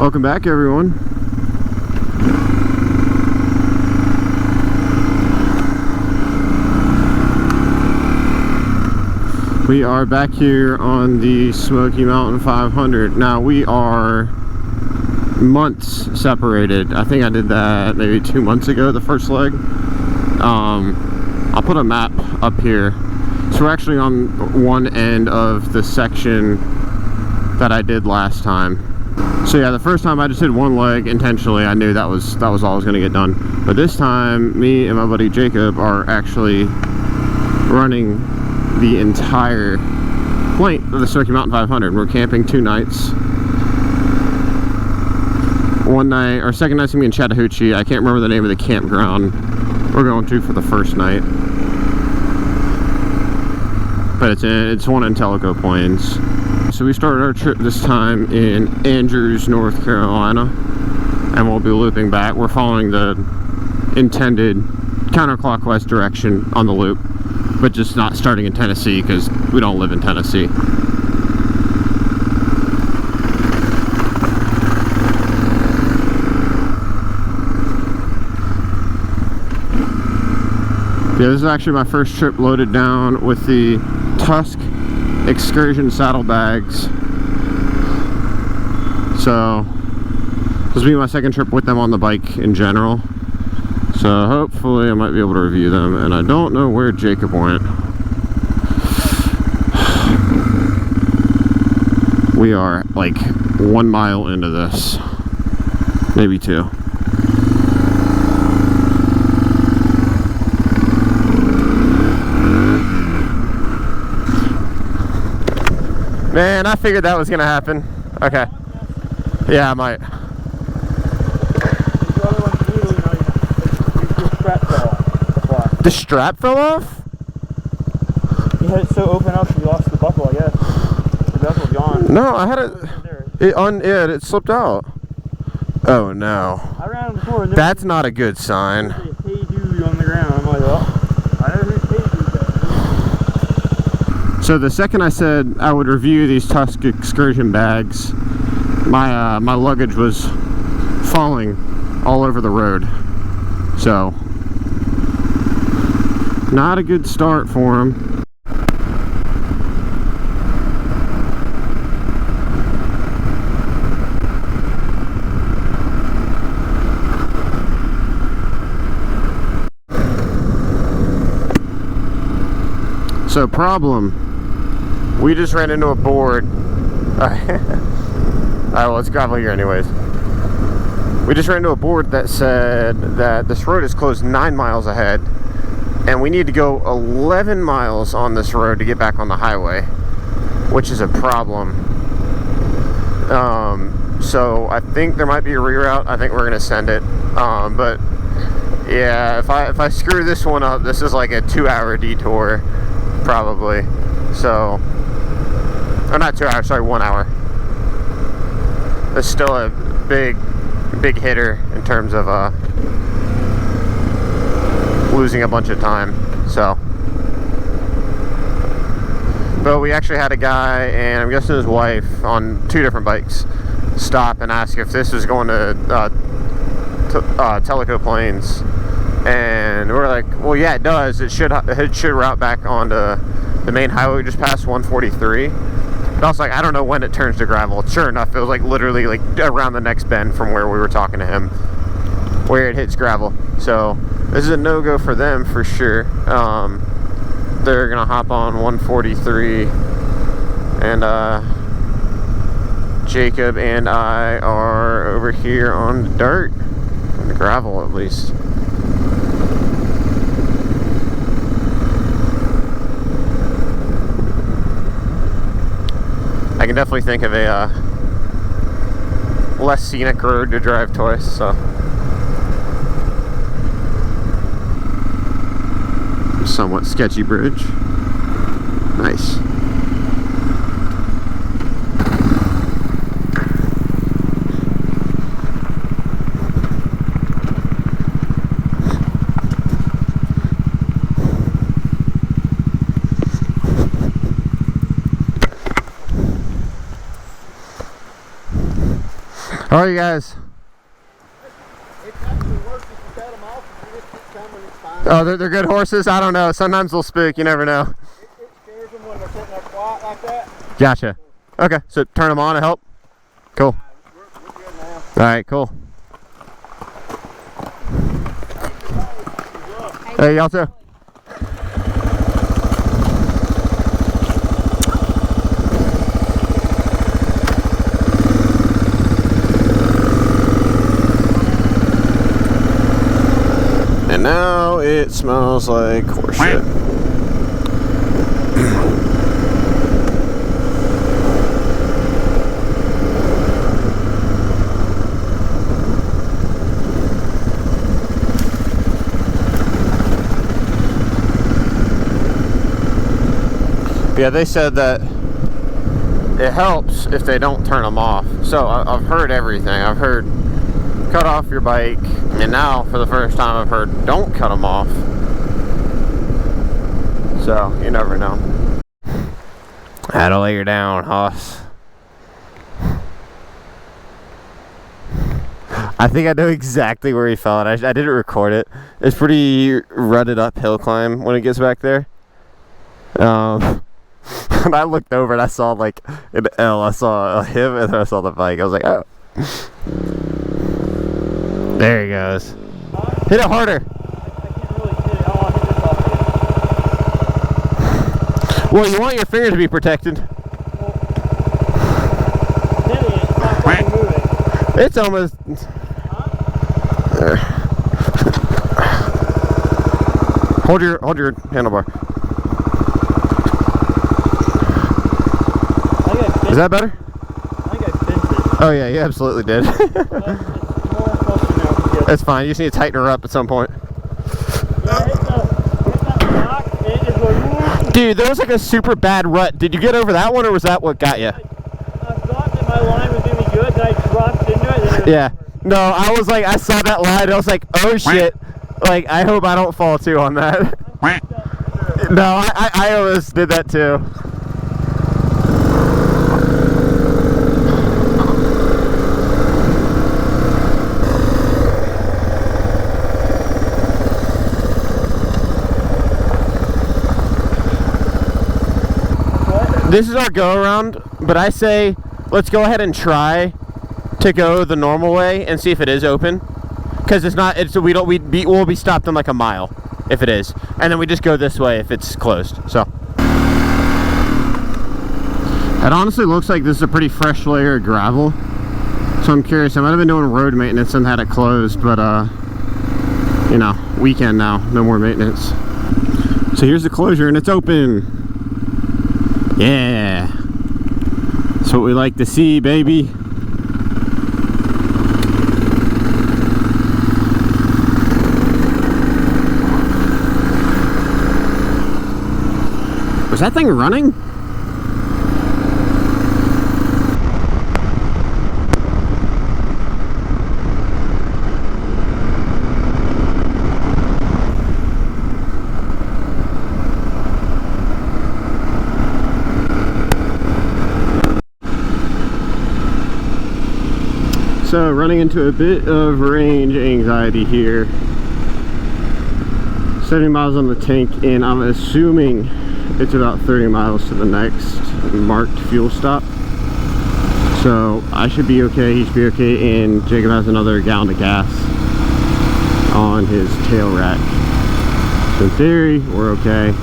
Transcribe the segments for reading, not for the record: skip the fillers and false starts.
Welcome back, everyone. We are back here on the Smoky Mountain 500. Now we are months separated. I think I did that maybe 2 months ago, the first leg. I'll put a map up here. So we're actually on one end of the section that I did last time. So yeah, the first time I just did one leg intentionally. I knew that was all I was going to get done. But this time, me and my buddy Jacob are actually running the entire length of the Smoky Mountain 500. We're camping 2 nights. One night, our second night's gonna be in Chattahoochee. I can't remember the name of the campground we're going to for the first night, but it's one in Tellico Plains. So we started our trip this time in Andrews, North Carolina, and we'll be looping back. We're following the intended counterclockwise direction on the loop, but just not starting in Tennessee because we don't live in Tennessee. Yeah, this is actually my first trip loaded down with the Tusk excursion saddlebags. So this will be my second trip with them on the bike in general. So hopefully I might be able to review them. And I don't know where Jacob went. We are like 1 mile into this, maybe 2. Man, I figured that was gonna happen. Okay. Yeah, I might. The strap fell off? You had it so open up you lost the buckle, I guess. The buckle's gone. No, I had it slipped out. Oh no. I ran on the floor and that's not a good sign. Hey dude on the ground. I'm like, oh, I know who's hey dude. So the second I said I would review these Tusk excursion bags, my luggage was falling all over the road. So not a good start for him. So problem. We just ran into a board. Alright, well, it's gravel here anyways. We just ran into a board that said that this road is closed 9 miles ahead, and we need to go 11 miles on this road to get back on the highway, which is a problem. So I think there might be a reroute. I think we're gonna send it. But yeah, if I screw this one up, this is like a 2-hour detour, probably. So. Or not 2 hours, sorry, 1 hour. It's still a big hitter in terms of losing a bunch of time. So, but we actually had a guy, and I'm guessing his wife, on 2 different bikes, stop and ask if this was going to Tellico Plains, and we're like, well, yeah, it does. It should route back onto the main highway. We just passed 143. But I was like, I don't know when it turns to gravel. Sure enough, it was like literally like around the next bend from where we were talking to him, where it hits gravel. So this is a no-go for them for sure. They're gonna hop on 143, and Jacob and I are over here on the dirt, on the gravel at least. I can definitely think of a less scenic road to drive twice, so. Somewhat sketchy bridge. Nice. How are you guys? It's actually worse if you cut them off and you just keep coming, it's fine. Oh, they're good horses? I don't know. Sometimes they'll spook. You never know. It scares them when they're sitting there quiet like that. Gotcha. Okay, so turn them on and help? Cool. We're good now. Alright, cool. Hey, y'all too. And now it smells like horse shit. Yeah, they said that it helps if they don't turn them off. So I've heard everything. I've heard cut off your bike, and now for the first time I've heard don't cut them off. So you never know. Had to lay her down, Hoss. I think I know exactly where he fell, and I didn't record it. It's pretty rutted up hill climb when it gets back there. And I looked over and I saw like an L. I saw him and then I saw the bike. I was like, oh. There he goes. Hit it harder. I can't really hit it. I want to hit this off. Well, you want your finger to be protected. Hitting it, it's not fucking moving. It's almost. There. Hold your handlebar. Is that better? I think I bent it. Oh yeah, you absolutely did. But it's more close to now. That's fine. You just need to tighten her up at some point. Yeah, hit that rock, and it just goes, whoop. Dude, there was like a super bad rut. Did you get over that one, or was that what got you? I thought that my line was going to be good, then I dropped into it, and it was Yeah. No, I was like, I saw that line, and I was like, oh shit. Like, I hope I don't fall too on that. No, I almost did that too. This is our go around, but I say let's go ahead and try to go the normal way and see if it is open, because we'll be stopped in like a mile if it is, and then we just go this way if it's closed. So it honestly looks like this is a pretty fresh layer of gravel, so I'm curious. I might have been doing road maintenance and had it closed, but you know, weekend now, no more maintenance. So here's the closure and it's open. Yeah, that's what we like to see, baby. Was that thing running? So running into a bit of range anxiety here. 70 miles on the tank, and I'm assuming it's about 30 miles to the next marked fuel stop. So I should be okay, he should be okay, and Jacob has another gallon of gas on his tail rack. So in theory, we're okay.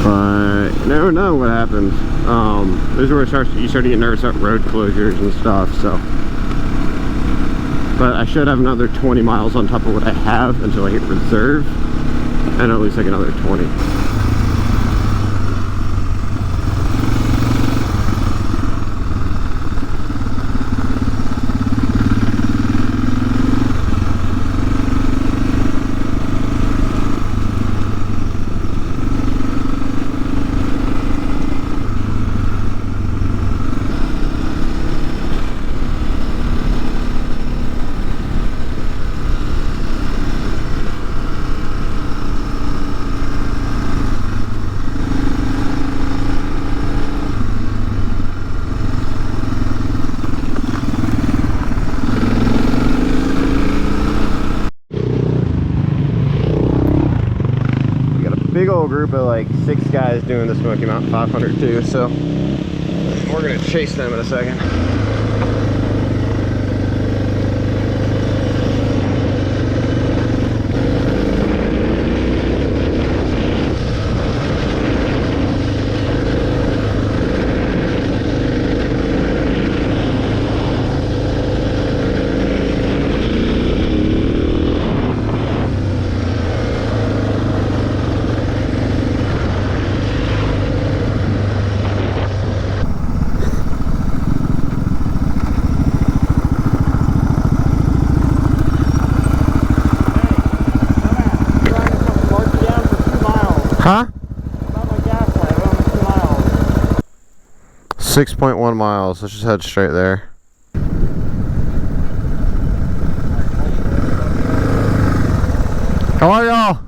But you never know what happens. This is where you start to get nervous about road closures and stuff, so. But I should have another 20 miles on top of what I have until I hit reserve, and at least like another 20. group of like 6 guys doing the Smoky Mountain 500 too, so we're gonna chase them in a second. Huh? 6.1 miles. Let's just head straight there. How are y'all?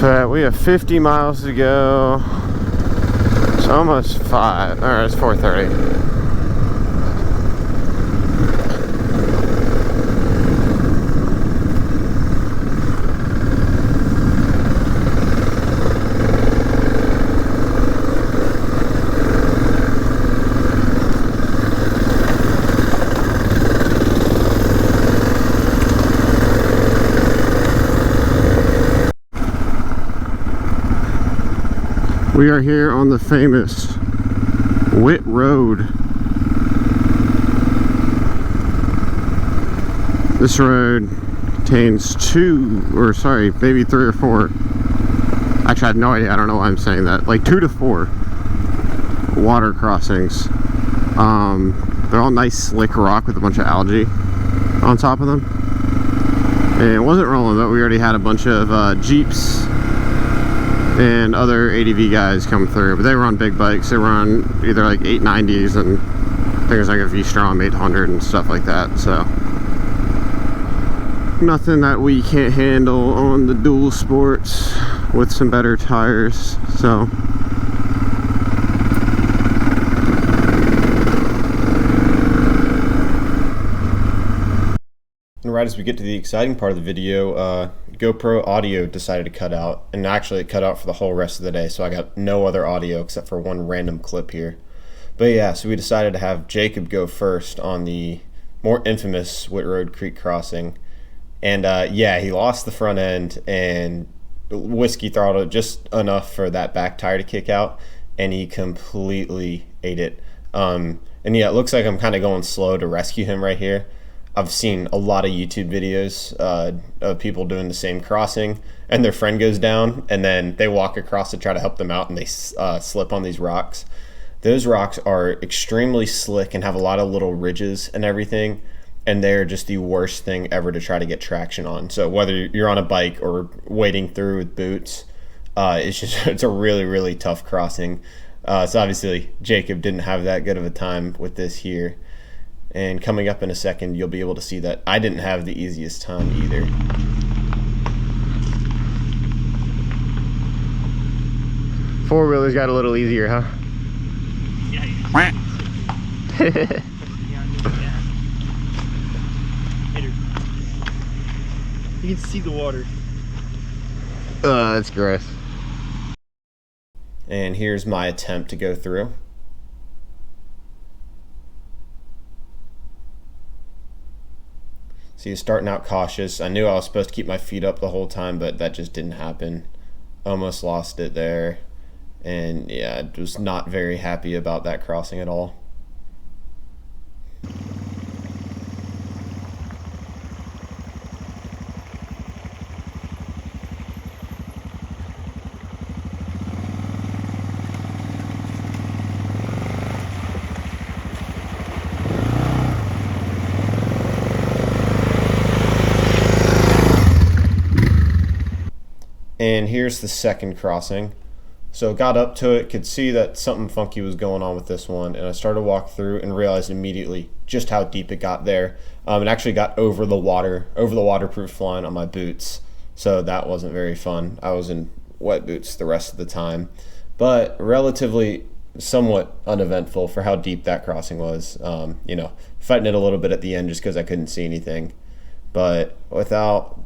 So we have 50 miles to go. It's almost 5, or it's 4:30. We are here on the famous Whit Road. This road contains maybe 3 or 4. Actually, I have no idea. I don't know why I'm saying that. Like 2 to 4 water crossings. They're all nice slick rock with a bunch of algae on top of them. And it wasn't rolling, but we already had a bunch of Jeeps and other ADV guys come through, but they were on big bikes. They were on either like 890s and I think it was like a V-Strom 800 and stuff like that, so nothing that we can't handle on the dual sports with some better tires. So and right as we get to the exciting part of the video, GoPro audio decided to cut out, and actually it cut out for the whole rest of the day, so I got no other audio except for one random clip here. But yeah, so we decided to have Jacob go first on the more infamous Whit Road Creek crossing, and yeah, he lost the front end and whiskey throttled just enough for that back tire to kick out, and he completely ate it. And yeah, it looks like I'm kind of going slow to rescue him right here. I've seen a lot of YouTube videos of people doing the same crossing, and their friend goes down, and then they walk across to try to help them out, and they slip on these rocks. Those rocks are extremely slick and have a lot of little ridges and everything, and they're just the worst thing ever to try to get traction on. So whether you're on a bike or wading through with boots, it's a really, really tough crossing. So obviously Jacob didn't have that good of a time with this here. And coming up in a second, you'll be able to see that I didn't have the easiest time either. Four-wheelers got a little easier, huh? Yeah. You can see the water. That's gross. And here's my attempt to go through. So he's starting out cautious. I knew I was supposed to keep my feet up the whole time, but that just didn't happen. Almost lost it there. And yeah, I was not very happy about that crossing at all. And here's the second crossing. So got up to it, could see that something funky was going on with this one, and I started to walk through and realized immediately just how deep it got there. It actually got over the waterproof line on my boots, so that wasn't very fun. I was in wet boots the rest of the time, but relatively somewhat uneventful for how deep that crossing was. You know, fighting it a little bit at the end just because I couldn't see anything, but without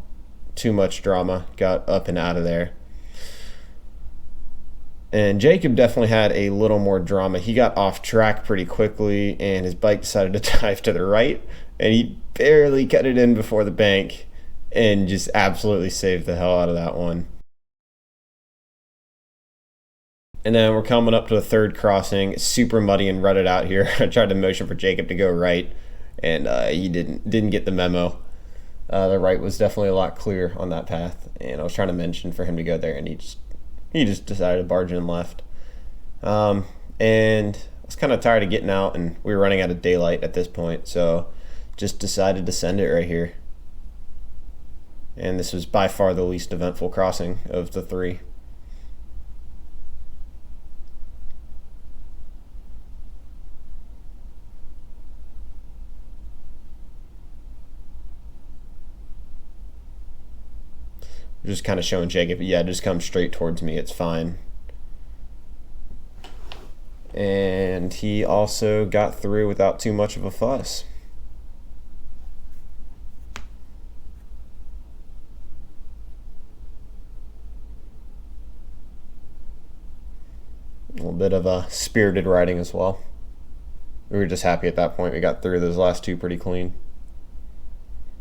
too much drama, got up and out of there. And Jacob definitely had a little more drama. He got off track pretty quickly, and his bike decided to dive to the right, and he barely cut it in before the bank and just absolutely saved the hell out of that one. And then we're coming up to the third crossing. It's super muddy and rutted out here. I tried to motion for Jacob to go right, and he didn't get the memo. The right was definitely a lot clearer on that path, and I was trying to mention for him to go there, and he just decided to barge in left. And I was kind of tired of getting out, and we were running out of daylight at this point, so just decided to send it right here. And this was by far the least eventful crossing of the three. Just kind of showing Jacob, yeah, just come straight towards me, it's fine. And he also got through without too much of a fuss. A little bit of a spirited riding as well. We were just happy at that point. We got through those last two pretty clean.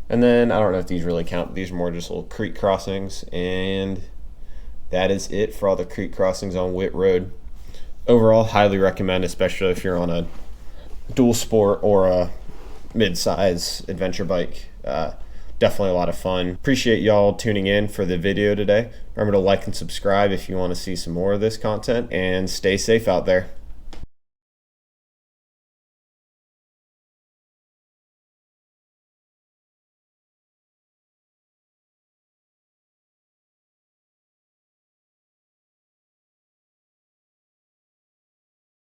And then, I don't know if these really count, but these are more just little creek crossings, and that is it for all the creek crossings on Whit Road. Overall, highly recommend, especially if you're on a dual sport or a mid-size adventure bike. Definitely a lot of fun. Appreciate y'all tuning in for the video today. Remember to like and subscribe if you want to see some more of this content, and stay safe out there.